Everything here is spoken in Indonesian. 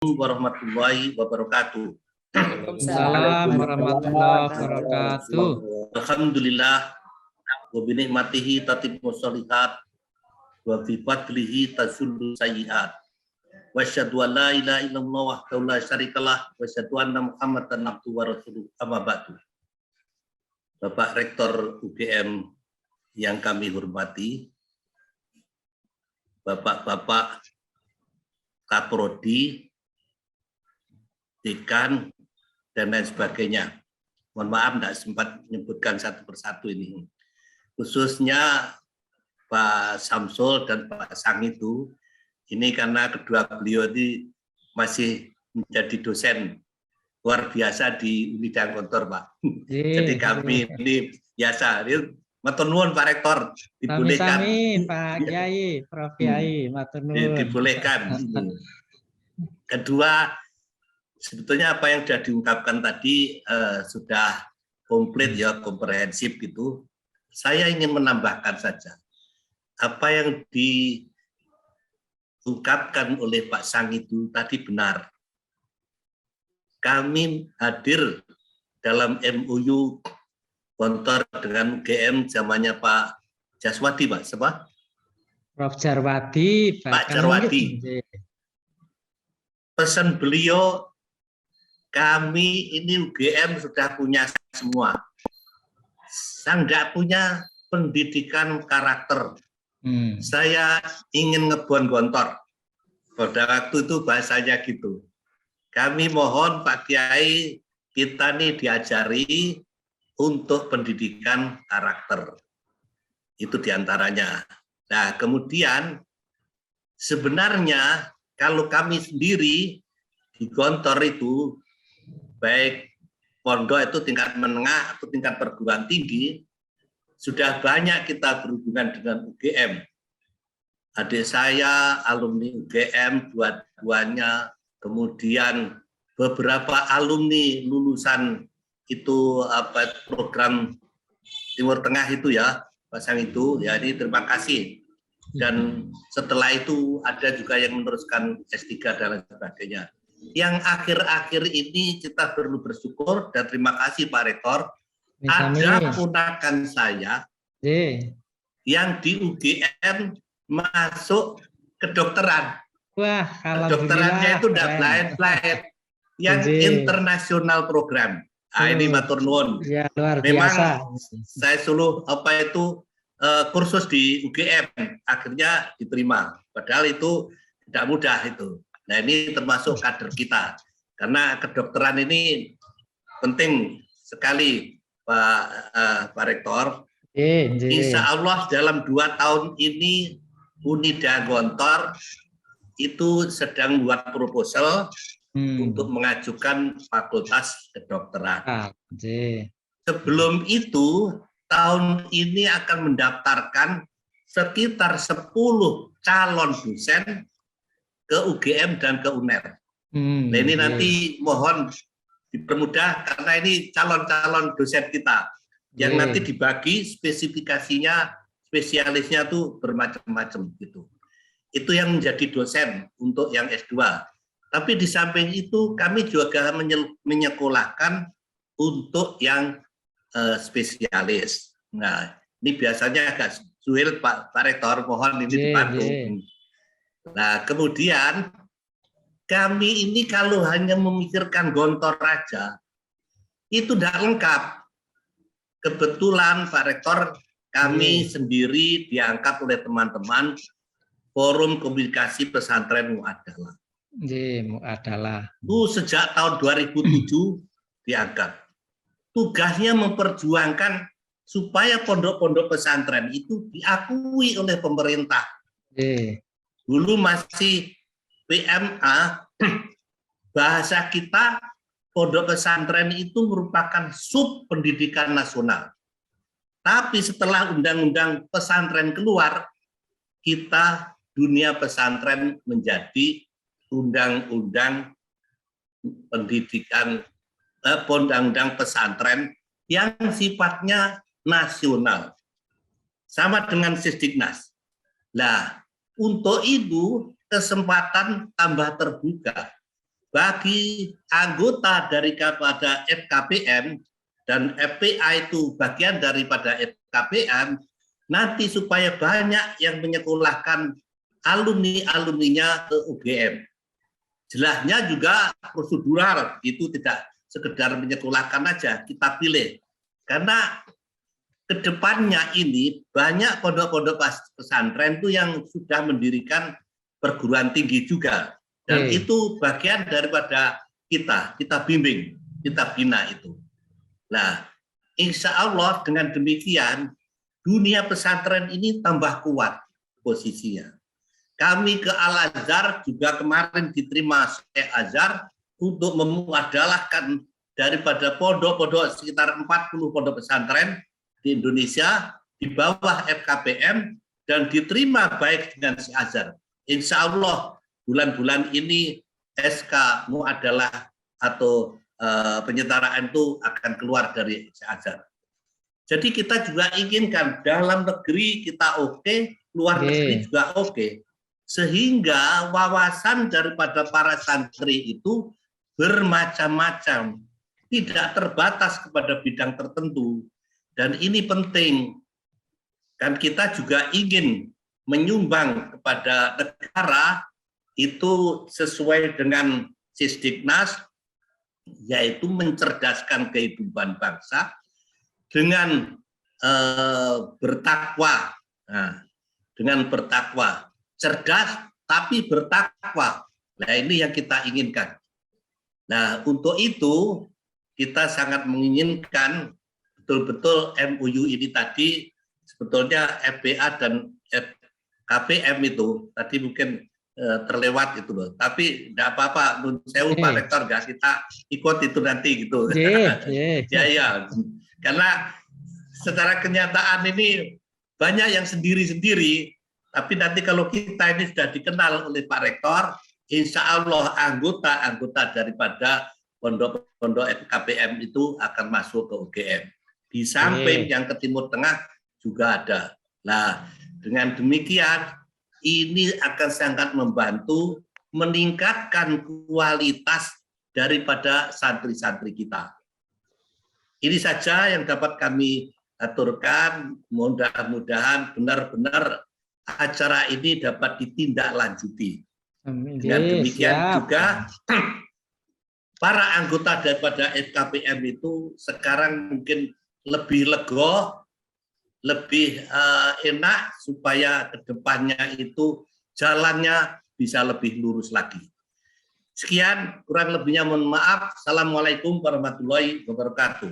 Warahmatullahi wabarakatuh. Waalaikumsalam warahmatullahi wabarakatuh. Alhamdulillah wa bi ni'matihi tatimmu sholihat wa bi fadlihi tazullu sayyi'at. Wa asyhadu an la ilaha illallah wahdahu la syarikalah wa asyhadu anna Muhammadan abduhu wa rasuluh. Amma ba'du. Bapak Rektor UGM yang kami hormati, Bapak-bapak Kaprodi, dekan, dan lain sebagainya. Mohon maaf tidak sempat menyebutkan satu persatu ini. Khususnya Pak Samsul dan Pak Sang itu, ini karena kedua beliau ini masih menjadi dosen luar biasa di bidang kantor, Pak. Jadi kami ini biasa. Matur nuwun Pak Rektor, dibolehkan. Sami-sami Pak Kiai, Prof Kiai, matur nuwun. Dibolehkan. Kedua, sebetulnya apa yang sudah diungkapkan tadi sudah komplit ya, komprehensif gitu. Saya ingin menambahkan saja apa yang diungkapkan oleh Pak Sang itu tadi benar. Kami hadir dalam MOU kontor dengan UGM zamannya Pak Jaswadi, Pak. Siapa? Prof Jarwadi, Pak Jarwadi. Pesan beliau, kami ini UGM sudah punya semua. Sang tidak punya pendidikan karakter. Saya ingin ngebon gontor. Pada waktu itu bahasanya gitu. Kami mohon Pak Kiai, kita nih diajari untuk pendidikan karakter. Itu diantaranya. Nah, kemudian sebenarnya kalau kami sendiri di Gontor itu, baik pondok itu tingkat menengah atau tingkat perguruan tinggi, sudah banyak kita berhubungan dengan UGM. Adik saya alumni UGM dua-duanya, kemudian beberapa alumni lulusan itu program Timur Tengah itu ya, pasang itu, ya ini terima kasih. Dan setelah itu ada juga yang meneruskan S3 dan lain sebagainya. Yang akhir-akhir ini kita perlu bersyukur dan terima kasih Pak Rektor. Ada ponakan saya yang di UGM masuk kedokteran. Wah, kedokterannya itu udah blind, yang internasional program. Nah, ini matur nuwun. Ya, luar Memang biasa. saya suruh kursus di UGM, akhirnya diterima. Padahal itu tidak mudah itu. Nah, ini termasuk kader kita. Karena kedokteran ini penting sekali, Pak Rektor. Insya Allah dalam 2 tahun ini Unida Gontor itu sedang buat proposal untuk mengajukan fakultas kedokteran. Sebelum itu, tahun ini akan mendaftarkan sekitar 10 calon dosen ke UGM dan ke UNER. Nah, ini nanti mohon dipermudah karena ini calon-calon dosen kita yang nanti dibagi spesifikasinya, spesialisnya tuh bermacam-macam gitu. Itu yang menjadi dosen untuk yang S2. Tapi di samping itu kami juga menyekolahkan untuk yang spesialis. Nah, ini biasanya agak sulit Pak Rektor, mohon ini dibantu. Nah, kemudian kami ini kalau hanya memikirkan Gontor aja, itu tidak lengkap. Kebetulan Pak Rektor, kami sendiri diangkat oleh teman-teman Forum Komunikasi Pesantren Muadalah. Sejak tahun 2007 diangkat. Tugasnya memperjuangkan supaya pondok-pondok pesantren itu diakui oleh pemerintah. Dulu masih PMA, bahasa kita pondok pesantren itu merupakan sub pendidikan nasional. Tapi setelah undang-undang pesantren keluar, kita dunia pesantren menjadi undang-undang pendidikan, undang-undang pesantren yang sifatnya nasional. Sama dengan Sisdiknas. Nah, untuk itu kesempatan tambah terbuka bagi anggota daripada FKPM dan FPA itu bagian daripada FKPM, nanti supaya banyak yang menyekolahkan alumni-alumninya ke UGM. Jelasnya juga prosedural, itu tidak sekedar menyekolahkan aja, kita pilih. Karena kedepannya ini banyak pondok-pondok pesantren itu yang sudah mendirikan perguruan tinggi juga. Dan itu bagian daripada kita bimbing, kita bina itu. Nah, insya Allah dengan demikian, dunia pesantren ini tambah kuat posisinya. Kami ke Al-Azhar juga kemarin diterima Syekh Azhar untuk memuadalahkan daripada pondok-pondok sekitar 40 pondok pesantren di Indonesia di bawah FKPM dan diterima baik dengan Syekh Azhar. Insya Allah bulan-bulan ini SK muadalah atau penyetaraan itu akan keluar dari Syekh Azhar. Jadi kita juga inginkan dalam negeri kita oke, luar negeri juga oke. Sehingga wawasan daripada para santri itu bermacam-macam, tidak terbatas kepada bidang tertentu. Dan ini penting, kan kita juga ingin menyumbang kepada negara itu sesuai dengan Sisdiknas, yaitu mencerdaskan kehidupan bangsa dengan bertakwa. Nah, dengan bertakwa. Cerdas tapi bertakwa. Nah, ini yang kita inginkan. Nah, untuk itu kita sangat menginginkan betul-betul MOU ini tadi sebetulnya FPA dan KPM itu tadi mungkin terlewat itu loh. Tapi tidak apa-apa, saya Pak Rektor nggak, kita ikut itu nanti gitu. Ya. Karena secara kenyataan ini banyak yang sendiri-sendiri. Tapi nanti kalau kita ini sudah dikenal oleh Pak Rektor, insya Allah anggota-anggota daripada pondok-pondok FKPM itu akan masuk ke UGM. Di samping yang ke Timur Tengah juga ada. Nah, dengan demikian ini akan sangat membantu meningkatkan kualitas daripada santri-santri kita. Ini saja yang dapat kami aturkan. Mudah-mudahan benar-benar acara ini dapat ditindaklanjuti. Dengan demikian juga para anggota daripada FKPM itu sekarang mungkin lebih lego, lebih enak supaya kedepannya itu jalannya bisa lebih lurus lagi. Sekian, kurang lebihnya mohon maaf. Assalamualaikum warahmatullahi wabarakatuh.